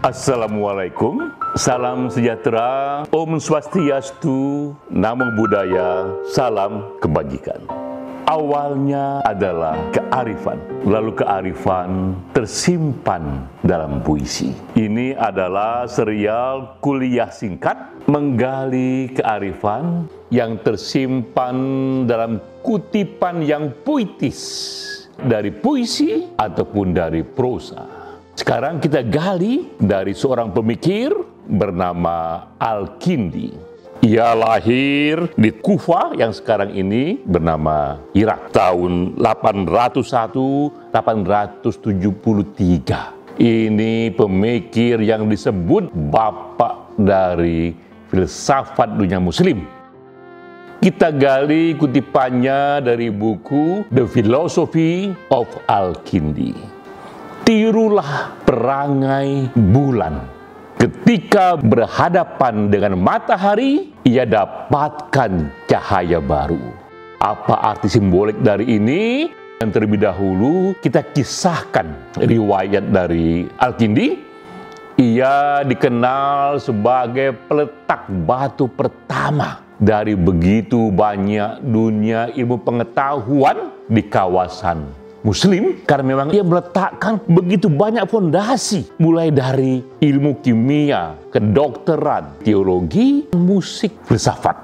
Assalamualaikum, salam sejahtera, Om Swastiastu, Namo Buddhaya, salam kebajikan. Awalnya adalah kearifan, lalu kearifan tersimpan dalam puisi. Ini adalah serial kuliah singkat menggali kearifan yang tersimpan dalam kutipan yang puitis dari puisi ataupun dari prosa. Sekarang kita gali dari seorang pemikir bernama Al-Kindi. Ia lahir di Kufa yang sekarang ini bernama Irak tahun 801-873. Ini pemikir yang disebut bapak dari filsafat dunia muslim. Kita gali kutipannya dari buku The Philosophy of Al-Kindi. Tirulah perangai bulan. Ketika berhadapan dengan matahari, ia dapatkan cahaya baru. Apa arti simbolik dari ini? Yang terlebih dahulu kita kisahkan riwayat dari Al-Kindi. Ia dikenal sebagai peletak batu pertama dari begitu banyak dunia ilmu pengetahuan di kawasan Muslim, karena memang ia meletakkan begitu banyak fondasi, mulai dari ilmu kimia, kedokteran, teologi, musik, filsafat.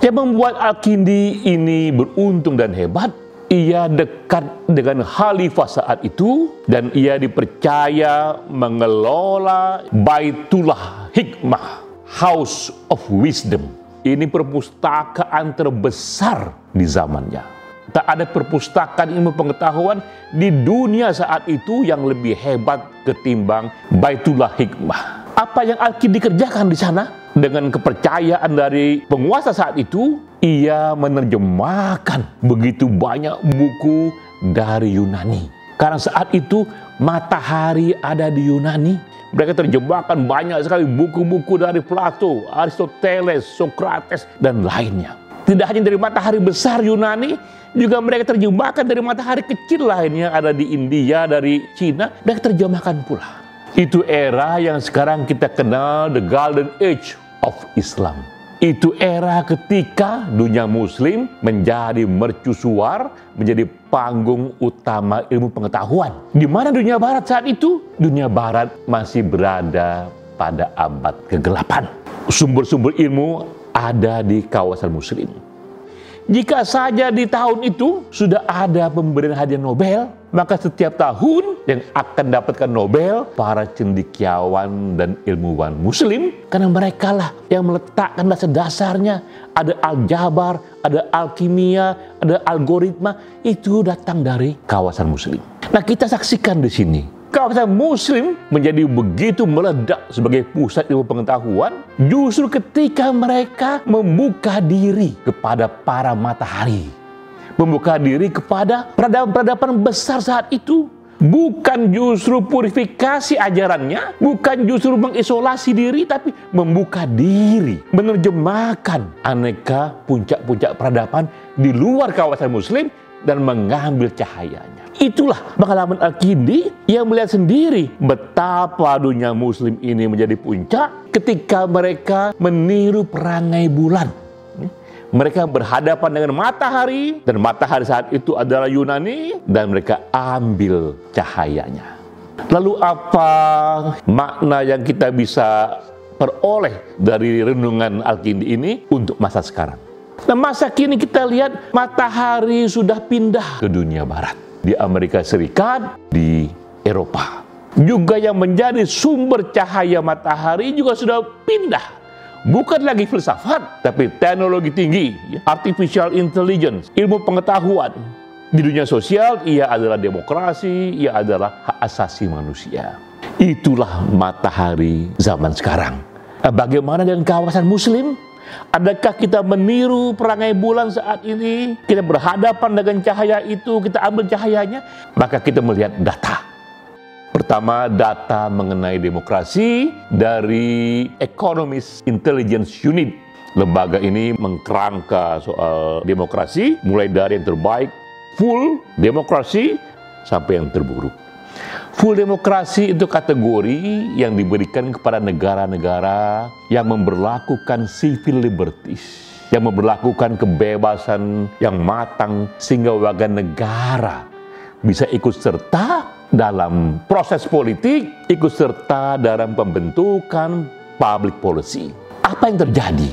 Yang membuat Al-Kindi ini beruntung dan hebat, ia dekat dengan khalifah saat itu dan ia dipercaya mengelola Baitullah Hikmah, House of Wisdom. Ini perpustakaan terbesar di zamannya. Tak ada perpustakaan ilmu pengetahuan di dunia saat itu yang lebih hebat ketimbang Baitullah Hikmah. Apa yang Al-Kindi kerjakan di sana? Dengan kepercayaan dari penguasa saat itu, ia menerjemahkan begitu banyak buku dari Yunani. Karena saat itu matahari ada di Yunani. Mereka terjemahkan banyak sekali buku-buku dari Plato, Aristoteles, Socrates, dan lainnya. Tidak hanya dari matahari besar Yunani, juga mereka terjemahkan dari matahari kecil lainnya, ada di India, dari Cina, mereka terjemahkan pula. Itu era yang sekarang kita kenal the Golden Age of Islam. Itu era ketika dunia muslim menjadi mercusuar, menjadi panggung utama ilmu pengetahuan. Di mana dunia barat saat itu? Dunia barat masih berada pada abad ke-8. Sumber-sumber ilmu ada di kawasan muslim. Jika saja di tahun itu sudah ada pemberian hadiah Nobel, maka setiap tahun yang akan dapatkan Nobel para cendekiawan dan ilmuwan muslim, karena mereka lah yang meletakkan dasar-dasarnya. Ada aljabar, ada alkimia, ada algoritma, itu datang dari kawasan muslim. Nah, kita saksikan di sini kawasan muslim menjadi begitu meledak sebagai pusat ilmu pengetahuan justru ketika mereka membuka diri kepada para matahari, membuka diri kepada peradaban-peradaban besar saat itu. Bukan justru purifikasi ajarannya, bukan justru mengisolasi diri, tapi membuka diri, menerjemahkan aneka puncak-puncak peradaban di luar kawasan muslim dan mengambil cahayanya. Itulah pengalaman Al-Kindi yang melihat sendiri betapa dunia muslim ini menjadi puncak ketika mereka meniru perangai bulan. Mereka berhadapan dengan matahari, dan matahari saat itu adalah Yunani, dan mereka ambil cahayanya. Lalu apa makna yang kita bisa peroleh dari renungan Al-Kindi ini untuk masa sekarang? Nah, masa kini kita lihat matahari sudah pindah ke dunia barat. Di Amerika Serikat, di Eropa. Juga yang menjadi sumber cahaya matahari juga sudah pindah. Bukan lagi filsafat, tapi teknologi tinggi, artificial intelligence, ilmu pengetahuan. Di dunia sosial, ia adalah demokrasi, ia adalah hak asasi manusia. Itulah matahari zaman sekarang. Nah, bagaimana dengan kawasan muslim? Adakah kita meniru perangai bulan saat ini? Kita berhadapan dengan cahaya itu, kita ambil cahayanya, maka kita melihat data. Pertama, data mengenai demokrasi dari Economist Intelligence Unit. Lembaga ini mengkerangka soal demokrasi, mulai dari yang terbaik, full demokrasi, sampai yang terburuk. Full demokrasi itu kategori yang diberikan kepada negara-negara yang memberlakukan civil liberties, yang memberlakukan kebebasan yang matang sehingga warga negara bisa ikut serta dalam proses politik, ikut serta dalam pembentukan public policy. Apa yang terjadi?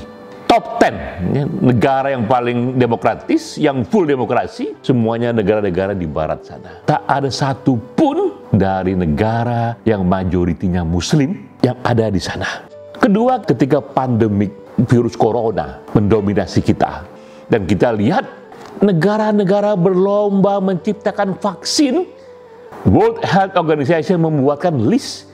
Top 10 negara yang paling demokratis, yang full demokrasi, semuanya negara-negara di barat sana. Tak ada satu pun dari negara yang majoritinya muslim yang ada di sana. Kedua, ketika pandemik virus corona mendominasi kita, dan kita lihat negara-negara berlomba menciptakan vaksin, World Health Organization membuatkan list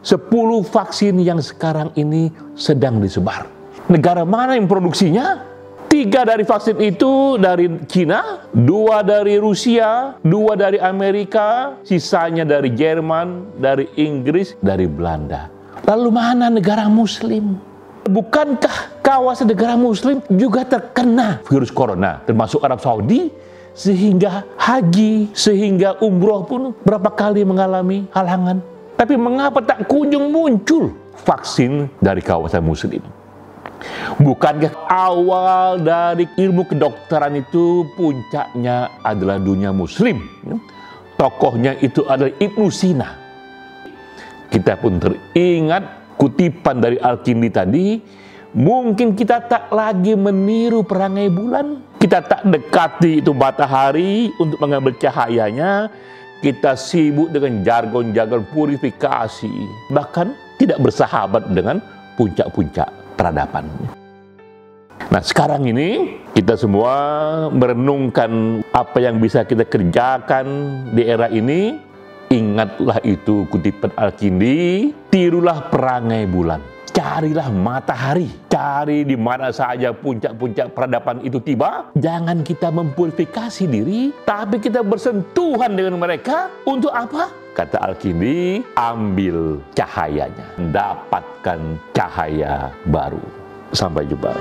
10 vaksin yang sekarang ini sedang disebar. Negara mana yang produksinya? 3 dari vaksin itu dari Cina, 2 dari Rusia, 2 dari Amerika, sisanya dari Jerman, dari Inggris, dari Belanda. Lalu mana negara muslim? Bukankah kawasan negara muslim juga terkena virus corona, termasuk Arab Saudi, sehingga haji, sehingga umroh pun berapa kali mengalami halangan? Tapi mengapa tak kunjung muncul vaksin dari kawasan muslim? Bukankah awal dari ilmu kedokteran itu puncaknya adalah dunia muslim? Tokohnya itu adalah Ibnu Sina. Kita pun teringat kutipan dari Al-Kindi tadi, mungkin kita tak lagi meniru perangai bulan. Kita tak dekati itu matahari untuk mengambil cahayanya. Kita sibuk dengan jargon-jargon purifikasi. Bahkan tidak bersahabat dengan puncak-puncak peradaban. Nah, sekarang ini kita semua merenungkan apa yang bisa kita kerjakan di era ini. Ingatlah itu kutipan Al-Kindi, tirulah perangai bulan, carilah matahari, cari di mana saja puncak-puncak peradaban itu tiba. Jangan kita mempurifikasi diri, tapi kita bersentuhan dengan mereka. Untuk apa? Kata Al-Kindi, ambil cahayanya, dapatkan cahaya baru. Sampai jumpa.